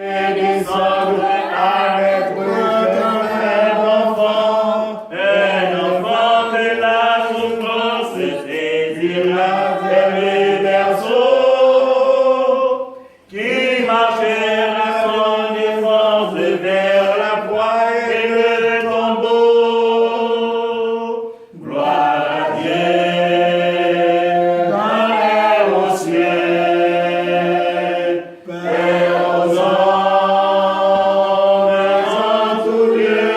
Et descendre à être un enfant de la souffrance saisira vers le berceau, qui marchera sans défense vers la croix et le tombeau. Gloire à Dieu dans les hauts cieux, Père aux hommes en tout lieu,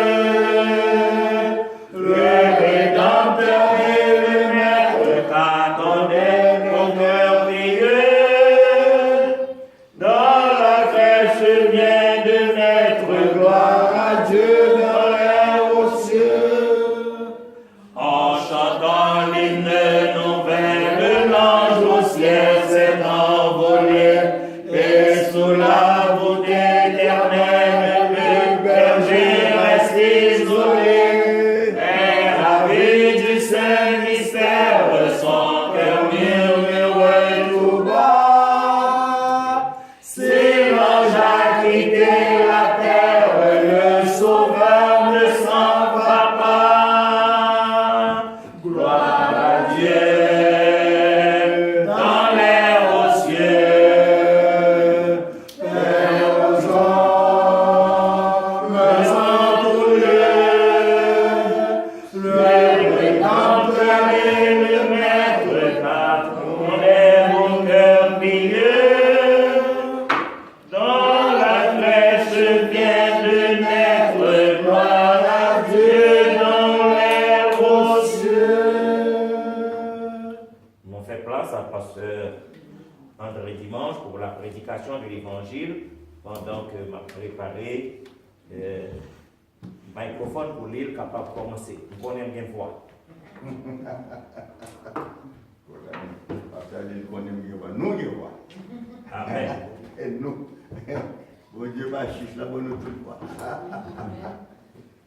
le Rédempteur et le Maître qu'attendait ton cœur prieux. Dans la crèche vient de naître, gloire à Dieu dans les hauts cieux. En chantant l'hymne nouvelle, l'ange au ciel s'est envolé, et sous la voûte éternelle, le berger reste isolé. Mais ravi du saint mystère, son cœur murmure tout bas. C'est l'ange a quitté la terre, le sauveur ne s'en va pas. Gloire à Dieu dans les hauts cieux, Père aux hommes en tout lieu, le Rédempteur et le Maître qu'attendait mon cœur pieux. Dans la crèche vient de naître, gloire à Dieu dans les hauts cieux. On fait place à pasteur André Dimanche pour la prédication de l'évangile pendant que m'a préparé le microphone pour l'île capable de commencer. Vous connaissez bien voir. Nous qui voit. Amen. Et nous, bon Dieu va chiche la bonne toute fois.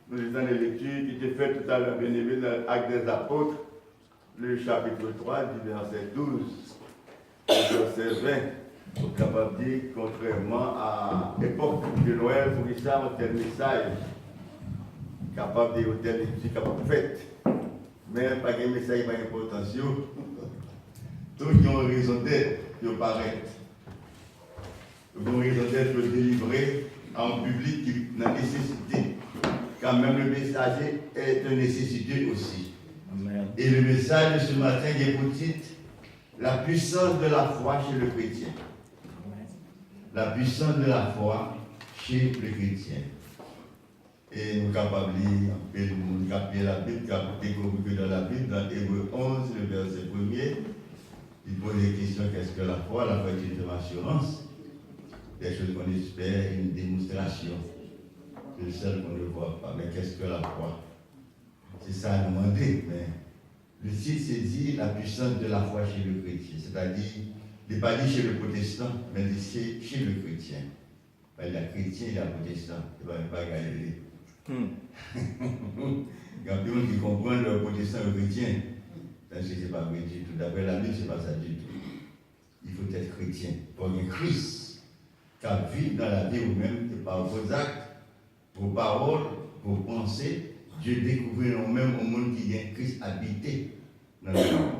Nous lisons les lectures qui étaient faites tout à l'heure, bien aimé, dans l'Acte des Apôtres, le chapitre 3, du verset 12 au verset 20. Pour capable de dire, contrairement à l'époque de Noël, pour ça, un tel message, capable de dire, tel étude, capable de faire. Mais pas de message, pas d'importance. Tous qui ont raison d'être, qui paraître. Ils ont raison d'être délivrés en public qui n'a nécessité. Quand même le messager est une nécessité aussi. Amen. Et le message de ce matin est pour titre la puissance de la foi chez le chrétien. La puissance de la foi chez le chrétien. Et nous sommes capables de lire la Bible, découvrir que dans la Bible, dans Hébreux 11, le verset 1er, il pose des questions, qu'est-ce que la foi? La foi est une assurance, des choses qu'on espère, une démonstration. C'est celle qu'on ne voit pas. Mais qu'est-ce que la foi? C'est ça à demander. Mais le titre, c'est dit la puissance de la foi chez le chrétien. C'est-à-dire, il n'est pas dit chez le protestant, mais c'est chez le chrétien. Il y a chrétien, il y a protestant. Il ne va pas gagner. Il y a des gens qui comprennent le protestant et le chrétien. Ce n'est pas vrai du tout. D'après la Bible, ce n'est pas ça du tout. Il faut être chrétien. Pour un Christ, qui vit dans la vie vous-même, et par vos actes, vos paroles, vos pensées, Dieu découvre en même au monde qui vient Christ habité dans le monde.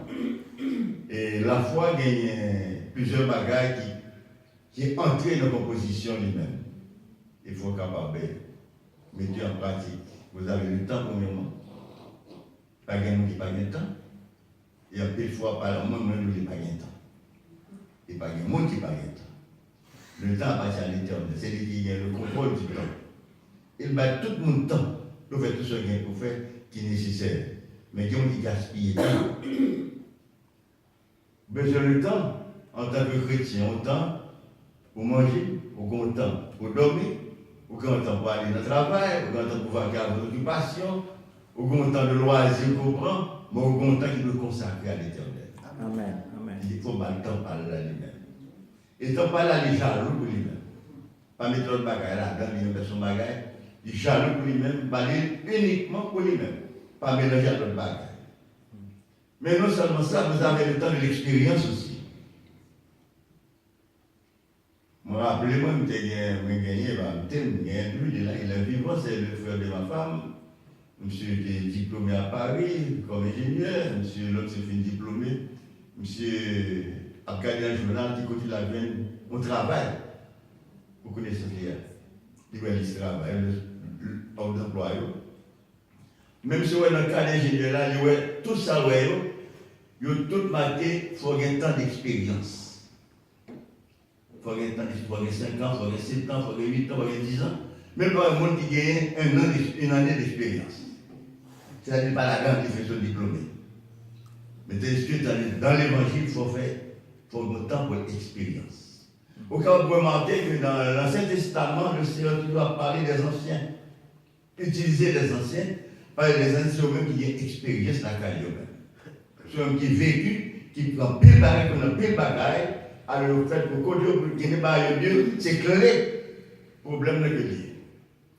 Et la foi gagne plusieurs bagages qui est entré dans la composition lui-même. Il faut capable de mettre en pratique. Vous avez le temps premièrement. Pas gagne qui pas de temps. Il y a des fois par le monde qui n'a pas de temps. Et pas de monde qui n'a pas de temps. Le temps appartient à l'éternel. C'est lui qui a le contrôle du temps. Il bat tout le monde temps. Pour faire tout ce qu'il faut faire qui est nécessaire. Mais qui ont dit gaspiller le temps. Besoin de temps, en tant que chrétien, autant pour manger, autant temps pour dormir, autant temps pour aller dans le travail, autant temps pour faire vos occupations, autant temps de loisirs qu'on prend, mais autant temps qu'il doit consacrer à l'éternel. Amen. Amen. Il faut mal temps parler à lui-même. Et temps parler à lui jaloux pour lui-même. Pas mettre l'autre bagaille là, dans lui-même son bagaille. Il jaloux pour lui-même, parler uniquement pour lui-même. Pas mélanger à l'autre bagaille. Mais non seulement ça, vous avez le temps de l'expérience aussi. Moi, rappelez-moi, j'ai gagné, il est vivant, c'est le frère de ma femme. Monsieur était diplômé à Paris comme ingénieur, monsieur l'autre s'est fait diplômé, monsieur a gagné un journal qui continue la veine, on travaille. Vous connaissez ce qu'il y a. Il travaille, hors d'emploi. Même si on est dans le cas d'ingénieur, là, tout ça, il y a tout marqué, il faut avoir un temps d'expérience. Il faut avoir un temps d'expérience, il faut avoir 5 ans, il faut avoir 7 ans, il faut avoir 8 ans, il faut avoir 10 ans. Même pas un monde qui gagne une année d'expérience. C'est-à-dire pas la grande qui fait son diplômé. Mais dans l'évangile, il faut avoir un temps pour l'expérience. Au cas où vous remarquez que dans l'Ancien Testament, le Seigneur doit parler des anciens, utiliser les anciens, parler des anciens, c'est eux-mêmes qui ont expérience dans la carrière. C'est eux qui ont vécu, qui prend pile bagaille, qu'on a pile bagaille, alors le fait que Dieu n'est pas Dieu, c'est clair, le problème n'est que lié.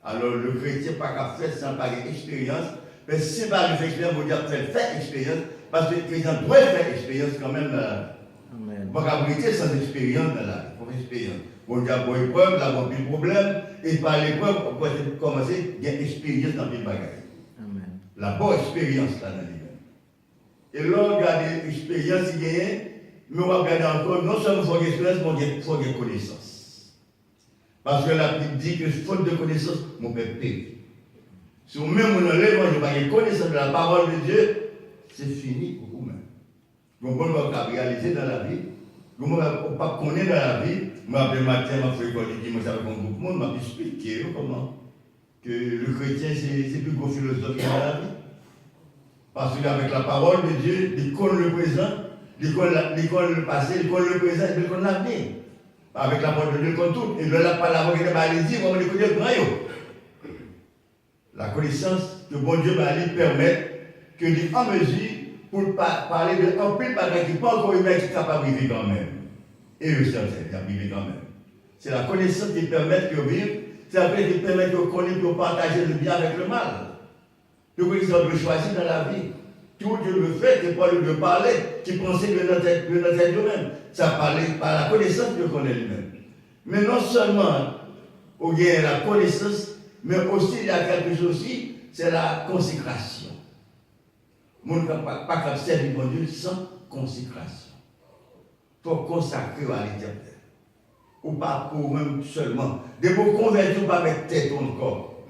Alors le chrétien n'a pas qu'à faire sans pas d'expérience, mais si c'est pas une expérience, vous dire faire expérience, parce que le chrétien doit faire expérience quand même dans la vie. Vous ne pouvez pas sans expérience dans la vie, pour expérience. Vous avez une épreuve, là, vous avez un problème, et par l'épreuve, vous pouvez commencer, il y a une expérience dans le bagage. La bonne expérience là dans les Et là, on regarde l'expérience qui gagne, mais on va regarder encore, non seulement il faut une expérience, mais il faut une connaissance. Parce que la Bible dit que faute de connaissance, mon père périt. Si vous-même vous n'avez pas une connaissance de la parole de Dieu, c'est fini pour vous-même. Vous ne pouvez pas réaliser dans la vie. Vous ne pouvez pas connaître dans la vie. Moi, après le matin, je fais école de dimanche avec un groupe de monde, je expliqué comment que le chrétien, c'est plus gros philosophe dans la vie. Parce qu'avec la parole de Dieu, il connaît le présent, il connaît le passé, il connaît le présent, il connaît l'avenir. Avec la parole de Dieu, il connaît tout. Et là, la parole de Dieu, allez-y, on va le connaître grand. La connaissance que bon Dieu va lui permettre que lui en mesure pour parler de un peu de bagages qui n'est pas encore humain qui est capable de vivre quand même. Et eux, c'est vivre quand même. C'est la connaissance qui permet de vivre, c'est la connaissance qui permet de connaître, de partager le bien avec le mal. Le connaissance de choisir dans la vie. Tout Dieu le fait, c'est pas de parler, qui pensait de notre être lui-même. Ça parle par la connaissance que connaît lui-même. Mais non seulement on gagne la connaissance, mais aussi il y a quelque chose aussi, c'est la consécration. On ne peut pas servir mon Dieu sans consécration. Il faut consacrer à l'éternel. Ou pas pour même seulement. De vous convertir, pas avec tête encore.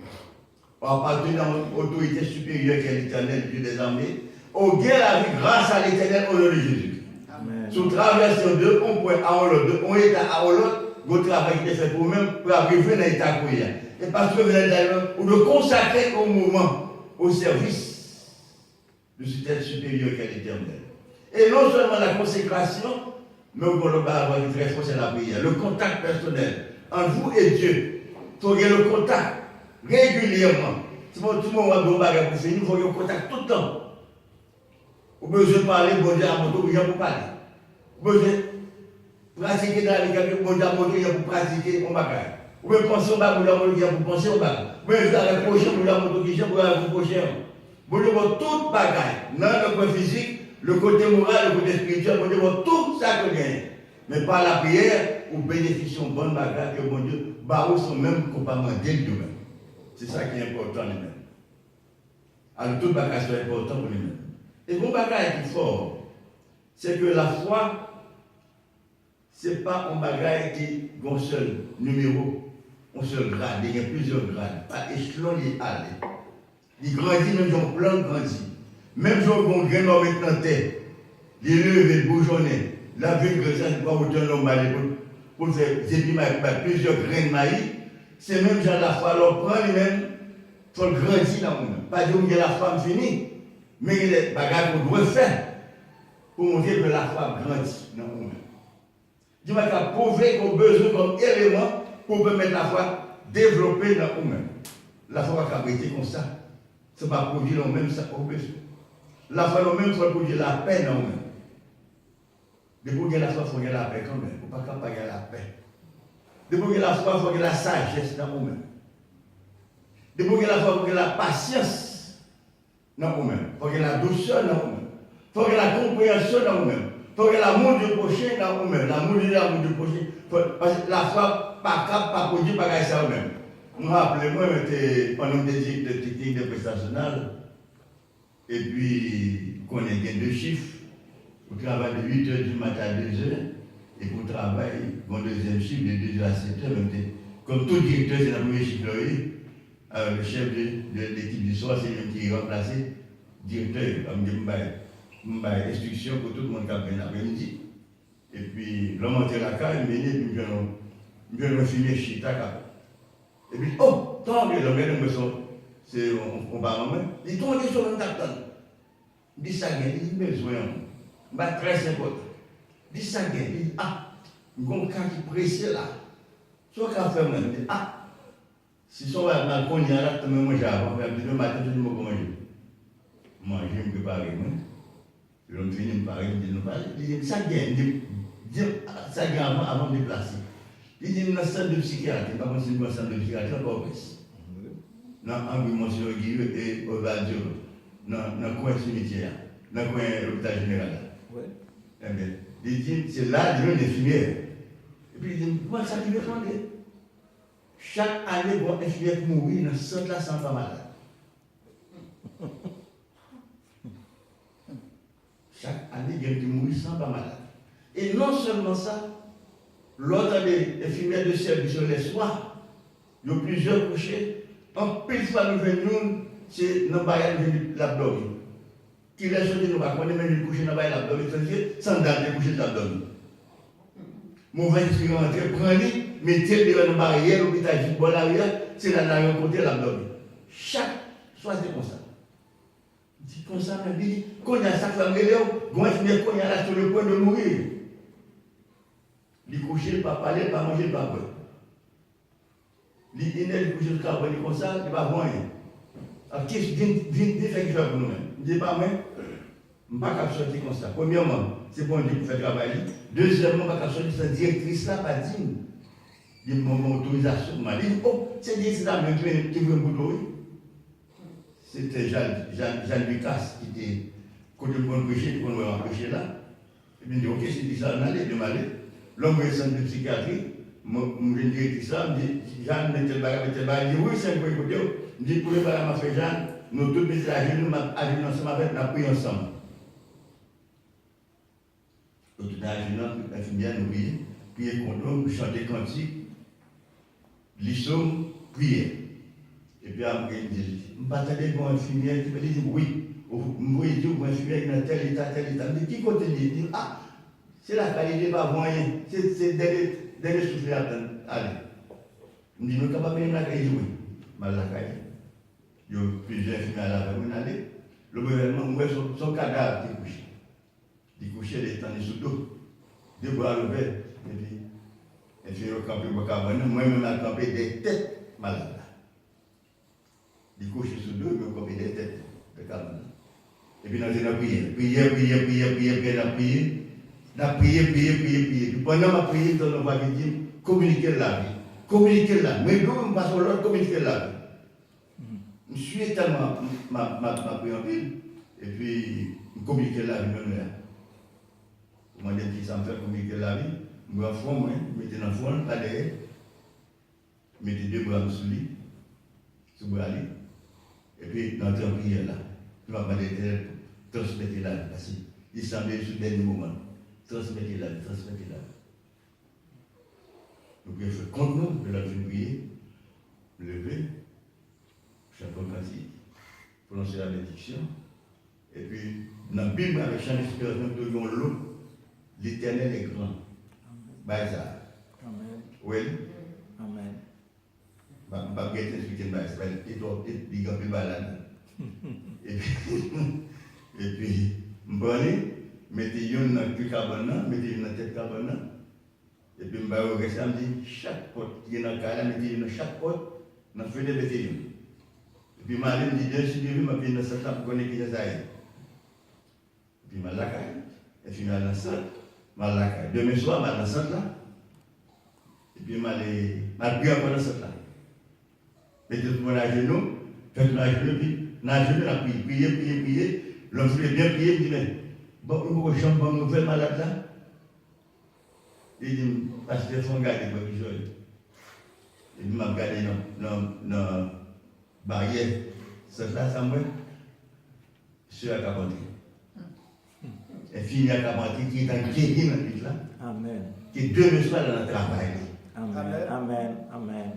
On appartenir à une autorité supérieure qui est l'éternel, Dieu des armées. On gagne la vie grâce à l'éternel au nom de Jésus. Amen. Sous traversant de un point à l'autre, on est à l'autre, votre travail qui est fait pour vous-même, pour arriver dans l'état pour y. Et parce que vous êtes d'ailleurs, ou de consacrer au moment, au service de cet être supérieur qui est l'éternel. Et non seulement la consécration, mais on va avoir une très forte, c'est la prière. Le contact personnel entre vous et Dieu. Il faut qu'il y ait le contact régulièrement. Si tout le monde va bon bagage pour finir, il faut qu'il y ait le contact tout le temps. Vous avez besoin de parler, bon Dieu à moto, vous avez pour parler. Vous avez besoin de pratiquer dans la vie, bon Dieu à moto, vous avez pour pratiquer au bagage. Vous pouvez penser au bagage, vous avez pour penser au bagage. Vous pouvez faire la prochaine, vous avez moto qui vous avez pour prochaine. Vous avez tout bagage. Dans le point physique, le côté moral, le côté spirituel, vous avez tout ça que vous gagnez. Mais par la prière, vous bénéficiez de bonne bagage que bon Dieu, barreaux sont même complètement d'eux-mêmes. C'est ça qui est important lui-même. Alors tout bagage est important pour lui-même. Et mon bagage qui est fort, c'est que la foi, ce n'est pas un bagage qui a un seul numéro, un seul grade, il y a plusieurs grades. Par échelon, il est allé. Il grandit, même si on plan grandit. Même si on graine maintenant tête, il est levé, il bourgeonné. La vie de Grèce, c'est pas autant normal pour faire plusieurs graines de maïs. C'est même genre la foi, alors prend lui-même, il faut grandir dans le monde. Pas dire que la femme finie, mais il y a des bagages qu'on doit faire pour montrer que la foi grandit dans le monde. Dieu va prouver qu'on a besoin comme élément pour permettre la foi développer dans le monde. La foi va fabriquer comme ça. Ce n'est pas produire le même ça au besoin. La foi, le même, il faut produire la paix dans le monde. Depuis qu'il y a la foi, il faut qu'il y ait la paix quand même. Il ne faut pas qu'il y ait la paix. Depuis qu'il y a la foi, il faut qu'il y ait la sagesse dans vous-même. Depuis qu'il y a la foi, il faut qu'il y ait la patience dans vous-même. Il faut qu'il y ait la douceur dans vous-même. Il faut qu'il y ait la compréhension dans vous-même. Il faut qu'il y ait l'amour du prochain dans vous-même. L'amour du prochain. Parce que la foi pas produit pas ça même. Moi, rappelez-moi, j'étais pendant des directeurs techniques de prestationnel, et puis, qu'on ait deux chiffres, pour travailler de 8h du matin à 2h, et pour travailler, mon deuxième chiffre de 2h à 7h, comme tout directeur, c'est la première chiffre, le chef de l'équipe du soir, c'est lui qui est remplacé, directeur, comme je instruction pour tout le monde qui a bien l'après-midi. Et puis, l'homme en terraca, il m'a dit, je vais me filmer chita. Et puis, oh, tant que l'homme me sort, c'est on va en main. Il tombe sur un tapant. Il dit ça, il dit besoin. Très important. Il dit ça, il dit, ah, il y a un cas qui est pressé là. Soit qu'à faire, il dit, ah, si son balcon y a là, tu me manges avant, mais le matin, tu me manges. Moi, je me prépare, je me finis par il dit, ça, il dit, ça, avant de déplacer. Il dit, dans le centre de psychiatrie, pas comme si nous sommes de psychiatrie, encore plus. Dans l'ambulance et au Val dans le coin cimetière, dans le coin de l'hôpital général. Il dit, c'est là, il y a une infirmière. Et puis il dit, moi, ça qui me fait. Chaque année, il y a une infirmière qui mourit dans ce centre-là sans pas malade. Chaque année, il y a une qui mourit sans pas malade. Et non seulement ça, l'autre des infirmières de service sur les soirs, il y a plusieurs couchés. En plus, fois nous venons, c'est dans l'abdomen. Qui laisse sortir nous, on est même coucher dans l'abdomen, sans date de coucher de l'abdomen. Mauvais qui rentre, prenez, mettez-le devant une barrière, l'hôpital du bon arrière, c'est là qu'on a rencontré l'abdomen. Chaque soir, c'est comme ça. C'est comme ça, on dit, quand il y a ça, quand il y a là sur le point de mourir. Il coucher, pas parler, pas manger, pas boire. Il coucher, il travaille comme ça, il ne va pas voir rien. Alors, qu'est-ce que vient faire quelque chose pour nous-mêmes? Je ne dis pas, mais je ne vais pas sortir comme ça. Premièrement, c'est bon Dieu pour faire travailler. Deuxièmement, je ne vais pas sortir cette directrice-là, pas digne. Il y a mon autorisation. Je m'a dit, oh, c'est directrice-là qui veut me boulotter. C'était Jean Lucas qui était côté pour nous prêcher, pour nous empêcher là. Et puis, il dit, ok, c'est dit ça, on allait, je m'allais. L'homme est centre de psychiatrie, je dis ça, je dis, Jeanne, il dit, oui, c'est un peu écouté. Je dis, pour les parents, ma fait Jeanne, nous tous les agents, nous agissons ensemble avec, nous prions ensemble. Tout agissons, nous faisons bien, nous prions contre nous, chanter cantique, lisons, prier. Et puis après, il dit, je ne m'attendais pas à un infirmière qui me dit, oui, vous dites, vous infirmière qui est dans tel état, tel état. Mais qui côté il dit, ah, c'est la qualité, pas moyen, c'est derrière souffler à temps. Allez. Je me dis, nous ne sommes pas venir à la caille, oui. Mal la caille. Il y a plusieurs infirmières à la caille, le gouvernement, son cadavre est couché. Il est couché, il est tendu sous dos. Deux bras levés. Et puis, infirmière au campé, moi-même, à camper des têtes malades. Il couche sous deux, il a coupé des têtes de cabane. Et puis, nous avons prié. Puis pendant ma prière, nous avons dit, communiquer la vie. Communiquer la vie. Mais nous, nous passons l'autre, communiquer la vie. Je suis tellement ma prière en ville, et puis, communiquer la vie, même là. Moi, je dis, ça me fait communiquer la vie. Je vais fond, moi, mettez dans le fond, pas derrière. Mettez deux bras sous lui, sous bras lui. Et puis, dans notre prière là, tu vas demander de transmettre la vie. Parce qu'il semblait sur le dernier moment. Transmettre la vie, transmettre la vie. Nous pouvons faire contre nous, de la prier, lever, chanter cantique, prononcer la bénédiction. Et puis, dans la Bible, avec chaque inspiration, nous avons l'eau, l'Éternel est grand. Amen. Amen. Oui. Amen. Je vais t'expliquer une base, il y a plus balade. Et puis, je vais mettre une dans le carbone, mettre une dans la tête carbone. Et puis, je vais rester, je dis, chaque porte qui est dans le cadre, mettre une dans chaque porte, je vais faire des métiers. Et puis, je me dis, bien sûr, je vais dans cette table pour connaître qui est ça. Et puis, je vais la caille. Et puis, je vais dans cette, je vais la caille. Demain soir, je vais dans cette là. Et puis, je vais prier encore dans cette là. Mettez tout le monde à genoux, faites tout à genoux, puis à genoux, la prier. L'homme voulait bien prier, il dit, mais bon, vous avez une bonne nouvelle malade là. Il dit, pasteur, il faut garder votre joie. Et puis, m'a regardé dans la barrière. C'est là, ça me sur la Carpentier. Et fini à Carpentier qui est en guéri dans le là. Amen. Qui est deux soirs dans le travail. Amen. Amen. Amen.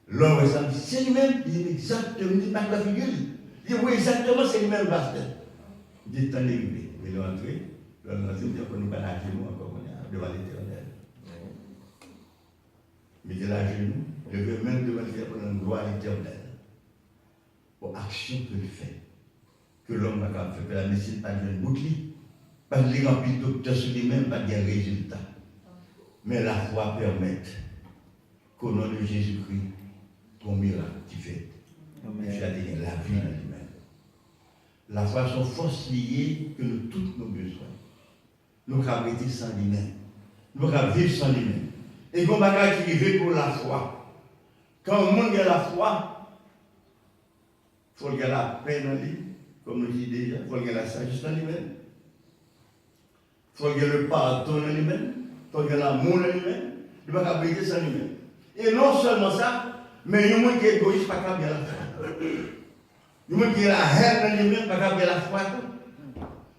L'homme ressemble, c'est lui-même, il dit exactement, il dit pas la figure. Il dit oui, exactement, c'est lui-même, pasteur. Il dit, attendez, il est entré. L'homme a dit, on ne peut pas la genoux encore devant l'Éternel. Mettez la genou, levez même devant l'Éternel pour une gloire éternelle. Pour action que le fait. Que l'homme va faire, que la médecine pas de bouclier. Pas de les remplir docteur sur lui-même, pas de résultat. Mais la foi permet qu'au nom de Jésus-Christ, ton miracle qui fait. Tu as donné la vie en lui-même. La foi sont forces liées que nous tous nos besoins. Nous avons arrêter sans lui-même. Nous avons vivre sans lui-même. Et comme bagage qui vivent pour la foi. Quand le monde a la foi, il faut qu'il y ait la paix dans lui, comme nous dit déjà, il faut qu'il y ait la sagesse dans lui-même. Il faut qu'il y ait le pardon dans lui-même. Il faut qu'il y ait l'amour dans lui-même. Il ne faut pas vivre sans lui-même. Et non seulement ça, mais il y a des gens qui sont égoïstes, pas capable de la foi. Il y a des gens qui ont la haine dans lui-même, pas capable de la foi.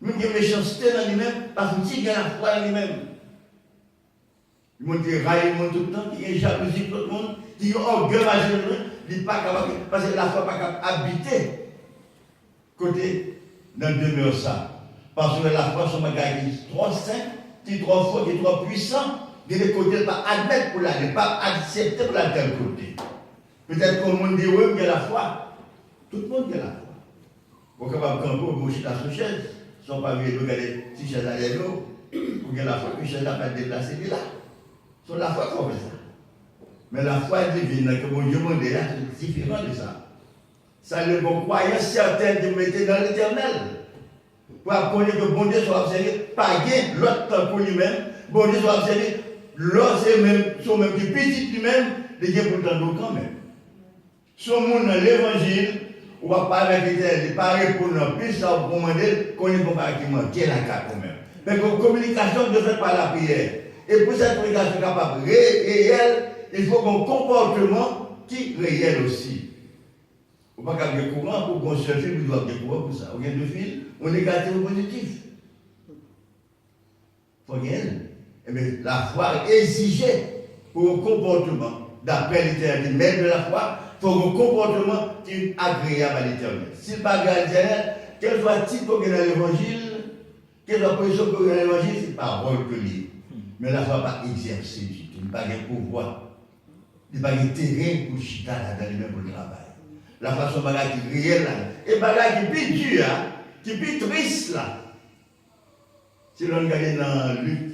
Il y a des gens qui ont la méchanceté dans lui-même, parce qu'ils ont la foi dans lui-même. Il y a des gens qui raillent tout le temps, qui ont jalousie tout le monde, qui ont orgueil majeur, qui ne sont pas capables, parce que la foi n'est pas capable d'habiter côté dans le demeure ça. Parce que la foi, c'est un bagage qui est trop saint, qui est trop fort, qui est trop puissant. De les côtés, pas admettre pour la, ne pas accepter pour la tel côté. Peut-être que le monde dit oui, il y a la foi. Tout le monde a la foi. Vous êtes capable de camper, vous bouchez la sous-chaise. Ils ne sont pas venus regarder si chaise à l'eau. Vous avez la foi, puis chaise n'a pas déplacé là. C'est la foi qu'on fait ça. Mais la foi divine, que mon Dieu m'a dit là, c'est différent de ça. Ça ne vous croyez certaines de mettre dans l'éternel. Pour connaître que bon Dieu soit observé, pas bien l'autre temps pour lui-même. Bon Dieu soit observé. L'autre, c'est même, son même qui petit lui-même, il y a pourtant d'autres quand même. Son monde dans l'évangile, on va pas avec l'Éternel, il pas répondre, puis ça vous demander qu'on est compartiment, qui est la carte quand même. Mais la communication ne fait pas la prière. Et pour cette communication capable réelle, il faut un comportement qui est réel aussi. On ne peut pas avoir des courants pour qu'on se file, on doit avoir des courants pour ça. On a deux fils, on est négatif ou positif. Il faut réel. Mais la foi exigeait pour un comportement d'après l'Éternel, même de la foi, pour un comportement qui est agréable à l'Éternel. S'il n'est pas agréable à l'Éternel, quel soit le titre qu'on a dans l'Évangile, quelle soit la position qu'on a dans l'Évangile, c'est parole que l'est. Mais la foi n'a pas exercé du tout, il n'a pas de pouvoir, il n'a pas de terrain pour chita là dans lui-même pour le travail. La foi, c'est un bagage qui est réel là, et un bagage qui est plus dur, qui est plus triste là. Si l'on regarde dans Luc,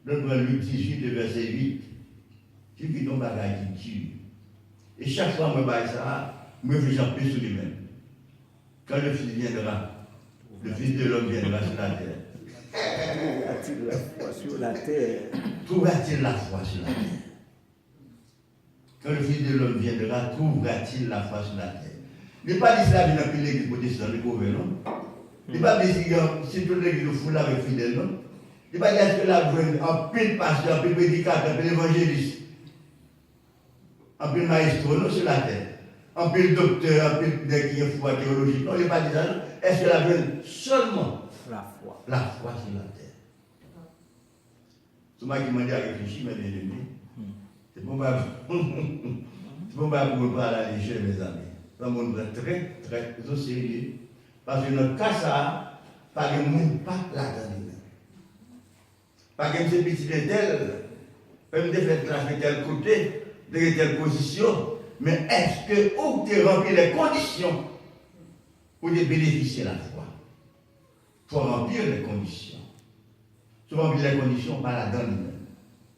dans Luc 18, verset 8, tu dis ton bagage qui tue. Et chaque fois que je fais ça, je réfléchis un peu sur lui-même. Quand le Fils viendra, le Fils de l'homme viendra sur la terre. Trouvera-t-il la foi sur la terre? Trouvera-t-il la foi sur la terre? Quand le Fils de l'homme viendra, trouvera-t-il la foi sur la terre? Il n'est pas dit cela dans l'église protestante, le pauvre, non? Il n'est pas dit si toute l'église de foule avec fidèle, non? Il n'est pas dit est-ce que la jeune, en pile pasteur, en pile prédicateur, en pile évangéliste, en pile maestro, sur la terre, en pile docteur, en pile qui est foi théologique, non, il n'est pas dit ça, non? Est-ce que la jeune seulement La foi. La foi sur la terre. C'est moi qui m'a dit à réfléchir, mes bien-aimés. C'est bon, pour vous parler à l'échelle, mes amis. C'est un monde très, très au sérieux. Parce que notre cas, ça, pas de monde, pas là-dedans. Pas de ces petits détails, même des faits de tel côté, de telle position. Mais est-ce que où tu remplis les conditions pour bénéficier de la foi? Il faut remplir les conditions. Il faut remplir les conditions par la donne.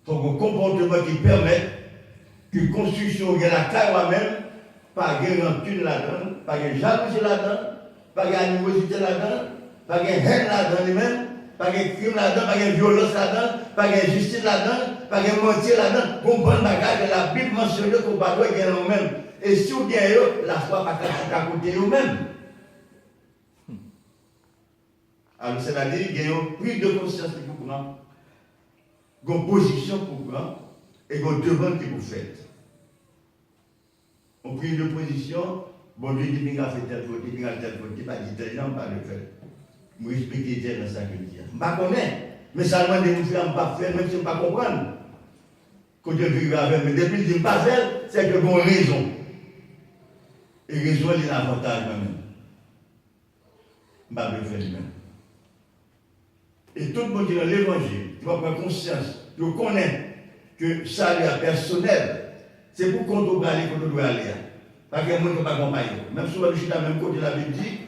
Il faut un comportement qui permette que construction de la carrière même, pas de rancune là-dedans, pas de jalousie là-dedans, pas d'animosité là-dedans, pas de haine là-dedans lui-même, pas de crime là-dedans, pas de violence là-dedans, pas d'injustice là-dedans, pas de mentir là-dedans. Bon bon bagage de la Bible mentionne qu'on ne peut pas gagner nous-mêmes. Et si vous gagnez, la foi pas à côté de nous-mêmes. Alors, c'est-à-dire qu'il y a une prise de conscience qui vous prend, une position pour prendre et une demande qui vous faites. on prit une position, bon Dieu dit, il a fait tel côté, il a tel côté, pas dit tel genre, pas de fait. Je respecte Dieu dans ça que je dis. Je ne connais, mais ça demande de nous faire, je ne pas faire, même si je ne pas comprendre. Quand je vis avec, mais depuis que je ne pas faire, c'est que bon raison. Et raison, il y a un avantage moi-même. Je ne vais pas le faire lui-même. Et tout le monde qui est dans l'évangile, tu vas prendre conscience, tu connais que ça est personnel. C'est pour qu'on doit aller, qu'on doit aller. Parce qu'il y a des gens qui ne peuvent pas accompagner. Même si je suis dans le même côté, la Bible dit,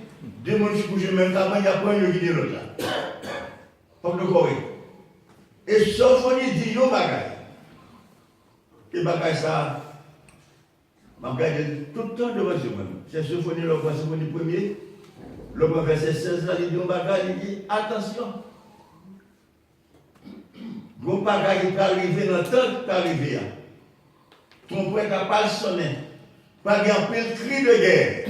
deux gens qui couchent même temps, il y a pas un qui dit l'autre là. Faut le corriger. Et sauf qu'on dit, yo bagaille. Et bagaille ça, je regarde tout le temps devant moi. C'est Sophonie, le Sophonie premier, le verset 16, là, il dit, il dit, attention. Gros bagaille qui peut arriver dans le temps qui peut arriver. Ton point n'a pas sonné. Pas de cri de guerre.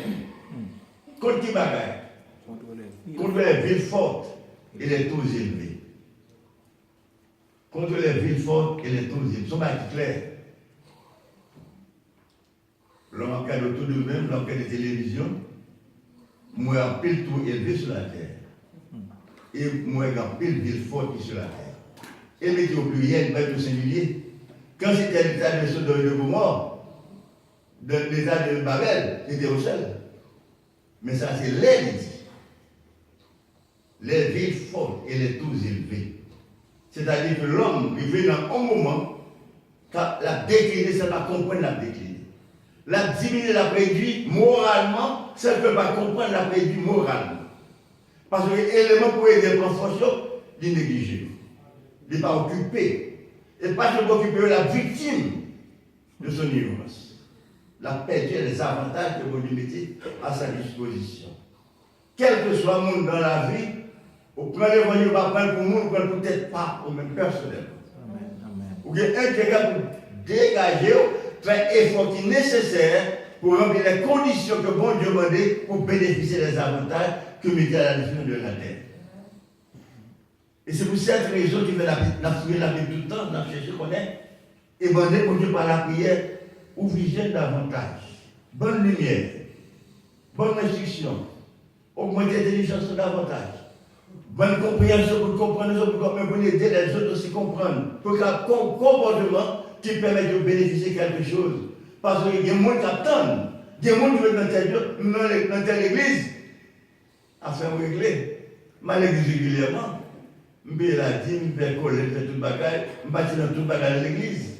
Contre qui bagaille? Contre les villes fortes et les taux élevés. Contre les villes fortes et les taux élevés. Ce n'est clair. L'homme regarde autour de nous-mêmes, l'homme regarde des télévisions, moi en pile tout élevé sur la terre. Et moi en pile ville forte sur la terre. Et mettez au pluriel, mettez au singulier. Quand c'était l'état de Sodome et de Gomorrhe, de l'état de Babel, c'était au seul. Mais ça, c'est les dit. Les villes fortes et les taux élevés. C'est-à-dire que l'homme, il vit dans un moment, quand la décliner, ça va comprendre la décliner. La diminuer, la réduire moralement, ça ne peut pas comprendre la réduire moralement. Parce que l'élément pour aider en fonction, il est négligé. Il n'est pas occupé. Et pas seulement occupé la victime de son ignorance. La perdu les avantages que vous lui mettez à sa disposition. Quel que soit le monde dans la vie, au premier l'évangile, on va prendre pour le monde, peut-être pas au même personnel. Ou bien intégrer pour dégager, faire effort qui est nécessaire pour remplir les conditions que bon Dieu demandait pour bénéficier des avantages que mettait à la disposition de la terre. Et c'est pour cette raison qu'il fait la Bible tout le temps, on a cherché qu'on est, et demander pour Dieu par la prière, ouvrir davantage, bonne lumière, bonne instruction, augmenter l'intelligence davantage, bonne compréhension pour comprendre les autres, pour aider les autres aussi comprendre, pour qu'il y ait un comportement qui permet de bénéficier quelque chose. Parce qu'il y a des gens qui attendent, il y a des gens qui veulent dans telle église, afin de régler, mais l'église régulièrement. Je vais la dire, je vais coller, je vais tout le bagage, je vais bâtir dans tout le bagage de l'église.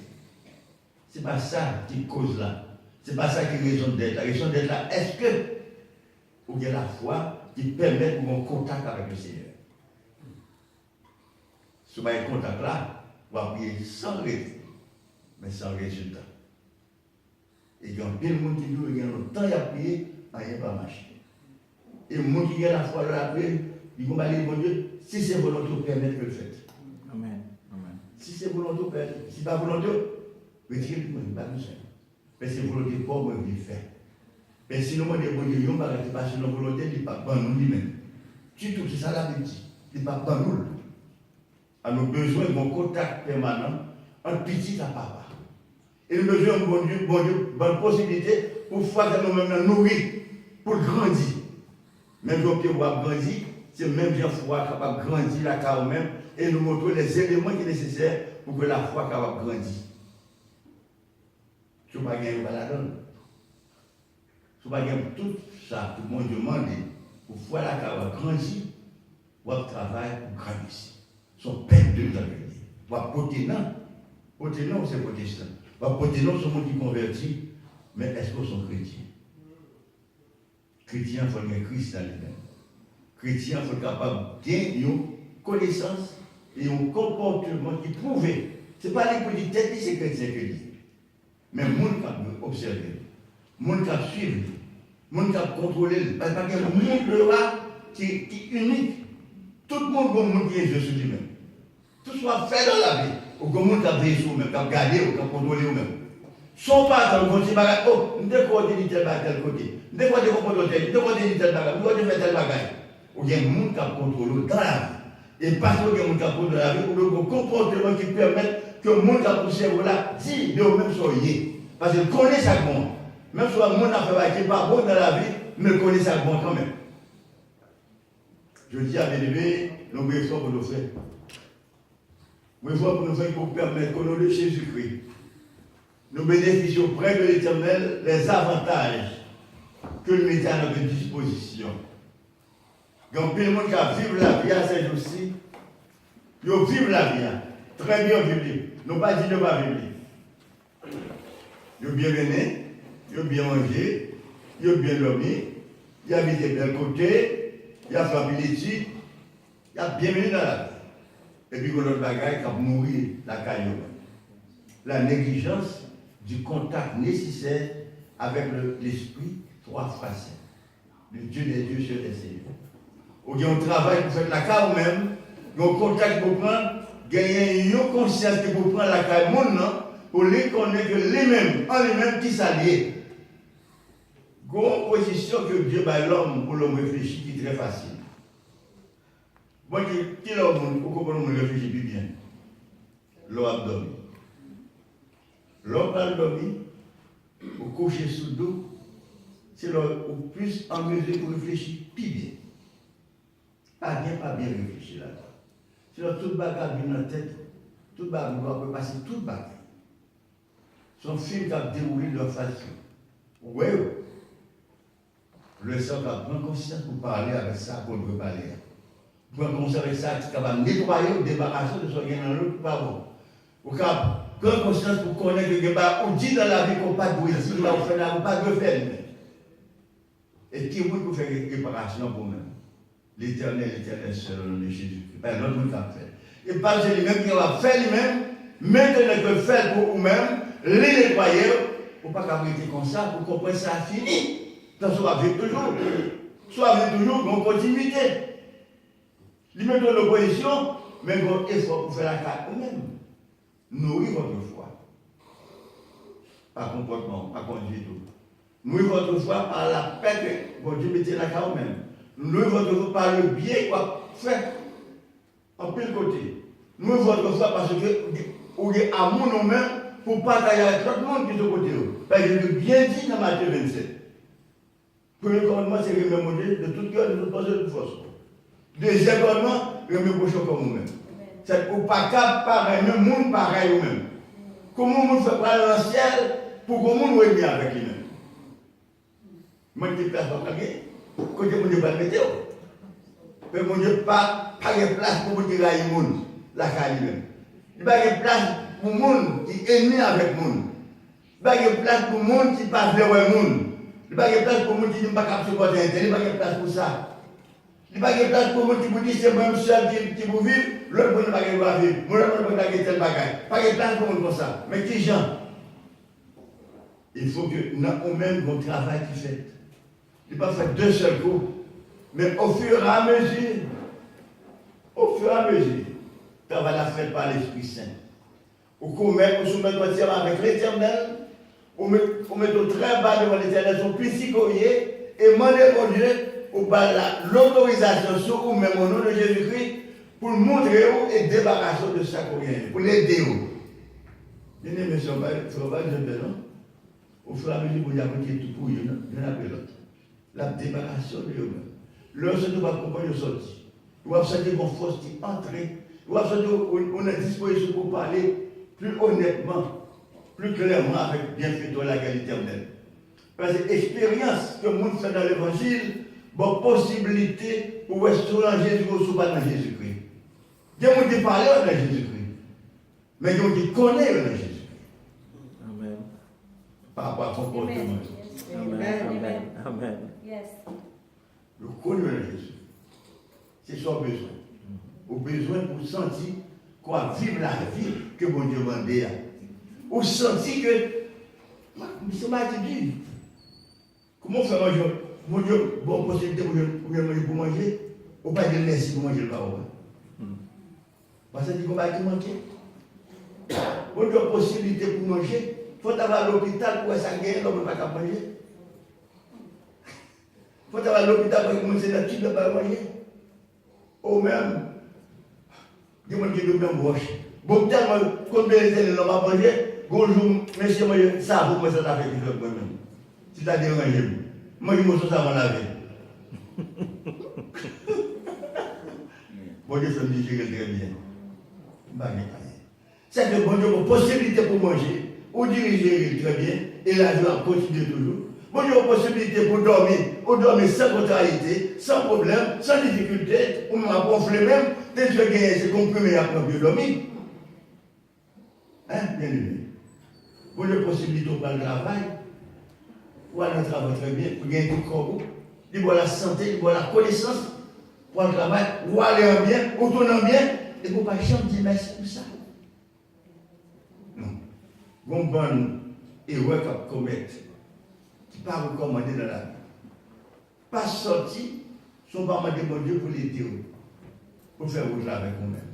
Ce n'est pas ça qui cause là. Ce n'est pas ça qui est raison d'être. La raison d'être là, est-ce que vous avez la foi qui permet de avoir contact avec le Seigneur? Si vous avez un contact là, vous allez prier sans résultat, mais sans résultat. Et il y a un peu de monde qui dit qu'il y a longtemps à prier, rien ne va marcher. Et le monde qui a la foi de la prière, il va aller bon Dieu, si c'est volonté, permettre que le fait. Amen. Amen. Si c'est volonté, permettre. Si ce n'est pas volonté, retirez le monde, pas besoin. Mais c'est volonté pour moi de faire. Mais si nous demandons bon Dieu, il n'y a pas de volonté, il n'y a pas de nous lui-même. Tu tout, c'est ça la Bible dit. Il n'y a pas de nous. On a besoin d'un contact permanent, un petit à papa. Et nous avons besoin de bon Dieu, bonne possibilité pour faire nous-mêmes nourrir, pour grandir. Même si on peut grandir, c'est même si la foi capable de grandir la carrière même et nous montrer les éléments qui sont nécessaires pour que la foi capable de grandir. Si vous n'avez pas gagné, vous la donne. Si vous n'avez pas gagné tout ça, tout le monde demande pour faire la carrière grandir, votre travail pour grandir. Son père de l'année. Votre poténant, poténant c'est protestant. Votre poténant c'est le monde qui convertit, mais est-ce qu'ils sont chrétiens? Chrétiens, il faut qu'il y ait Christ dans lui-même. Chrétiens, il faut être capable d'une connaissance et un comportement qui prouve. Ce n'est pas les petits têtes qui sont chrétiens que dit. Mais le monde qui a observé, le monde qui a suivi, le monde qui a contrôlé, parce qu'il y a un monde là qui est unique. Tout le monde a un monde qui est Jésus lui-même. Tout soit fait dans la vie. Au monde qui a veillé sur vous-même, qui a gardé, qui a contrôlé vous-même. Son pas dans le côté bagage, oh, nous devons dire tel bagage tel côté. Nous devons dire comporter tel, nous devons dire tel bagage, nous devons faire tel bagage. Il y a un monde qui a contrôlé dans la vie. Et parce qu'il y a un monde qui a contrôlé dans la vie, il y a un comportement qui permet que le monde qui a poussé là dit de vous-même soyez. Parce qu'il connaît ça comment. Même si le monde a fait qui n'est pas bon dans la vie, mais connaît ça bon quand même. Je dis à mes amis, nous avons effort pour nous faire. Nous avons pour nous faire pour permettre qu'au nom de Jésus-Christ, nous bénéficions près de l'Éternel les avantages que le met à notre disposition. Donc, tout le monde qui a vécu la vie à ces jours-ci, ils vivent la vie, très bien vécu. Nous pas dit de ne pas vivre. Ils ont bien mené, ils ont bien mangé, ils ont bien dormi, ils ont habité de l'autre côté, ils ont fait l'étude, ils ont bien mené dans la vie. Et puis, l'autre bagaille qui a mouru la caillou. La négligence du contact nécessaire avec l'esprit 3 fois saint. Le Dieu des dieux sur les cieux. Ou bien on travaille pour faire la caille même, on contact pour prendre, gagner une conscience que pour prendre la caille monde, pour les connaître que les-mêmes, en les-mêmes qui s'allient. Une position que Dieu bat l'homme pour l'homme réfléchir qui est très facile. Bon, qui l'homme, pourquoi l'homme réfléchit plus bien? L'homme a dormi. L'homme a dormi, au coucher sous le dos, c'est l'homme plus en mesure pour réfléchir plus bien. Pas bien réfléchir là-dedans. C'est là toute bagarre vient dans la tête, toute bagarre peut passer toute bagarre. Son film qui a déroulé de leur façon. Oui, le sang va prendre conscience pour parler avec ça qu'on veut parler. Prendre conscience avec ça, qui va nettoyer ou débarrasser de son gain dans l'autre, pas bon. Ou prendre conscience pour connaître que on dit dans la vie qu'on n'a pas de bruit, si on va faire, pas de faire. Et qui vous pour faire réparation pour nous? L'Éternel seul au nom de Jésus-Christ. Ben, l'autre monde va faire. Et pas c'est lui-même qui va faire lui-même, maintenant que faire pour vous-même, les nettoyer, pour pas qu'abriter comme ça, pour comprendre ça a fini. Donc, soit avec toujours. Soit avec toujours, dans continuité. Lui met dans l'opposition, mais bon effort pour faire la carte vous-même. Nourrir votre foi. Par comportement, par conduite. Nourrir votre foi par la paix que votre Dieu mettez la carte vous-même. Nourrir votre foi par le bien qu'on fait en plein côté. Nourrir votre foi parce que vous avez amour nous-mêmes pour partager avec tout le monde qui est au côté. Parce que je l'ai bien dit dans Matthieu 27. Premier commandement, c'est remettre mon Dieu de tout cœur, de toute pensée, de toute force. Deuxième commandement, remettre mon prochain comme vous-même. C'est pour pas capable pareil, même monde pareil vous-même. Comment on fait parler dans le ciel pour que le monde soit bien avec lui-même. Moi, je ne place pas pareil. Côté mon Dieu pas le météo. Mais mon Dieu pas de place pour vous dire le monde, la caille lui-même. Il n'y a pas de place pour le monde qui est ennemi avec le monde. Il n'y a pas de place pour le monde qui passe vers le monde. Il n'y a pas de place pour le monde qui n'est pas capable de supporter un tel. Il n'y a pas de place pour ça. Il n'y a pas de place pour le monde qui vous dit c'est moi seul qui vous vivre, l'autre monde ne va pas vivre. Moi, je ne vais pas faire tel bagage. Pas de place pour le monde comme ça. Mais qui gens? Il faut que nous-mêmes, notre travail qui fait. Il ne pas faire deux seuls coups. Mais au fur et à mesure, travail la fait par l'Esprit Saint. Au soumettre entièrement avec l'Éternel, on met au très bas devant l'Éternel, son psychoyer, et demander au Dieu pour l'autorisation sur vous, même au nom de Jésus-Christ, pour montrer où et débarrasser de ça qu'on vient, pour l'aider. Bien aimé, ce n'est pas de non. Au fur et à mesure, vous avez tout pour eux, il y en a l'autre. La débarration de eux-mêmes. Lorsque nous va comprendre le sorti, nous va sentir qu'on force qui entre, nous va sentir qu'on est disposition pour parler plus honnêtement, plus clairement avec bienfaiteur la qualité éternelle. Parce que l'expérience que le monde fait dans l'évangile, bonne possibilité pour rester en Jésus ou pas dans Jésus-Christ. Il y a des gens qui parlent dans Jésus-Christ, mais il y a des gens qui connaissent dans Jésus-Christ. Amen. Par rapport à son comportement. Amen. Yes. Le connaît Jésus. C'est son besoin. Au besoin pour sentir qu'on va vivre la vie que mon Dieu m'a demandé. Ou sentir que c'est ma attitude. Comment faire manger? Mon Dieu, bonne possibilité pour manger, ou pas dire merci pour manger le parole. Parce que qu'on va manquer. Mon Dieu, possibilité pour manger, il faut avoir l'hôpital pour ça gagner, l'homme ne peut pas manger. Il faut avoir l'hôpital pour commencer la tube de pas manger. Ou même, il y a des gens qui doivent me brocher. Bon, tellement, combien de temps l'homme a mangé, bonjour, monsieur, ça, vous me faites avec moi-même. Si tu as dérangé, moi je me sens avant la veille. Bon Dieu, ça me dit que je très bien. C'est que bon Dieu a une possibilité pour manger, ou diriger très bien, et la vie va continuer toujours. Bon Dieu a une possibilité pour dormir, ou dormir sans contrariété, sans problème, sans difficulté, ou m'a gonflé même, dès que je gagne, c'est comprimé après mieux dormir. Hein, bien aimé. Bon Dieu a une possibilité pour le travail, pour aller travailler très bien, pour gagner du corps, pour la santé, pour la connaissance, pour le travail, pour aller en bien, pour tourner en bien, et pour ne pas jamais dire merci pour ça. Non. Bon bon erreur qu'on commet, qui ne pas recommandé dans la vie. Pas sorti, sont pas demandé mon Dieu pour l'aider, pour faire votre travail avec vous-même.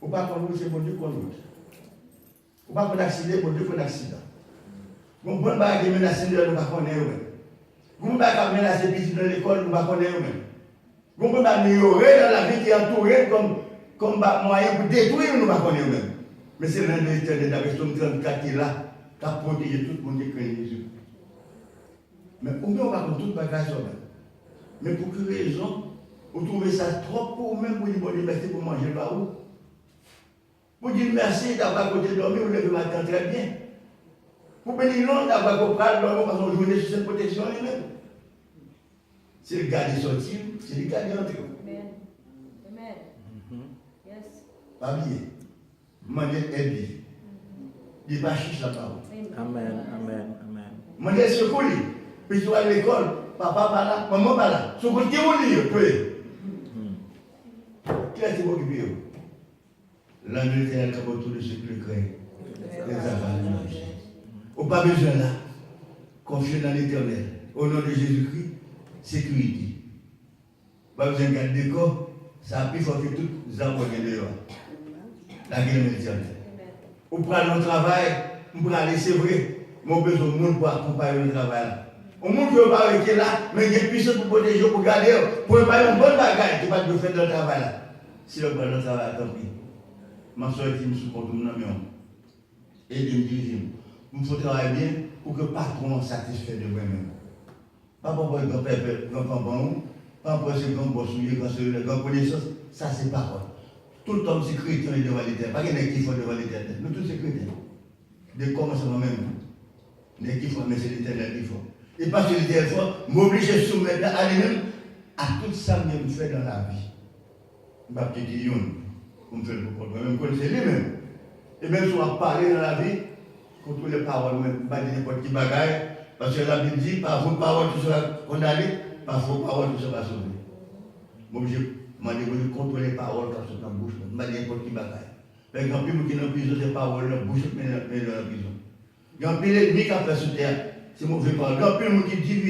Ou pas qu'on vous, c'est mon Dieu qu'on vous. Ou pas qu'on accident, mon Dieu qu'on accident. Bon bon bagage qui menace nous, nous ne connaissons pas. Bon bagage qui menace les petits dans l'école, nous ne connaissons pas. Bon bagage qui améliorer dans la vie qui est entourée comme moyen pour détruire, nous ne connaissons pas. Mais c'est l'un de l'éternel, avec son 34 qui est là, qui a protégé tout le monde qui connaît Jésus. Mais au moins, on va contre tout bagage. Mais pour quelle raison, vous trouvez ça trop pour vous-même pour dire bon Dieu merci pour manger par où? Pour dire merci d'avoir côté dormir, vous levez matin très bien. Pour bénir non d'avoir compris dormir parce qu'on journée sur cette protection lui-même. C'est le garder sortir, c'est le garder entrer. Amen. Amen. Yes. Pas bien. Manger est bien. Il n'est pas chiche la parole. Amen, amen, amen. Manger secours, puis tu vas à l'école, papa pas là, maman pas là. Secours qui est au lit, qui a été occupé? L'un de l'éternel comme autour de ceux qui le craignent. Les affaires de la vie. On n'a pas besoin là. Confier dans l'éternel. Au nom de Jésus-Christ, sécurité. Pas besoin de garder des corps. Ça a plus fort que tout les arbres dehors. La guerre de l'éternel. On prend notre travail, on prend aller, c'est vrai. Mon besoin de monde pour accompagner le travail. Au monde qui ne va pas arrêter là, mais il y a puissance pour protéger, pour garder, pour préparer un bon bagage qui va te faire dans le travail là. Si on prend le travail, tant pis. Ma soeur qui me supporte, mon ami, et de me dire, il faut travailler bien pour que le patron soit satisfait de moi-même. Pas pour le grand-père, grand-papa, pas pour ce grand-boss, grand connaissance, ça c'est parole. Tout le temps, c'est chrétien devant l'éternel. Pas qu'il y ait qui font devant l'éternel. Nous tous, c'est chrétiens. De commencement même. Les qui font, mais c'est l'éternel qui font. Et parce que l'éternel faut m'obliger à soumettre à lui-même à tout ça que je fais dans la vie. Je ne vais pas dire, on me fait le contre moi-même, c'est lui-même. Et même si on va parler dans la vie, contre les paroles, même pas dire n'importe qui bagaille, parce que la Bible dit, par vos paroles, tu seras condamné, par vos paroles, tu seras sauvé. Moi, je m'en contrôler les paroles quand je suis dans la bouche, je ne vais pas dire n'importe qui bagaille. Mais quand il y a qui sont en prison, ces paroles, la bouche, mais dans la prison. Il y a un peu l'ennemi qui a fait sur terre, c'est mauvais paroles. Il y a un peu qui divise.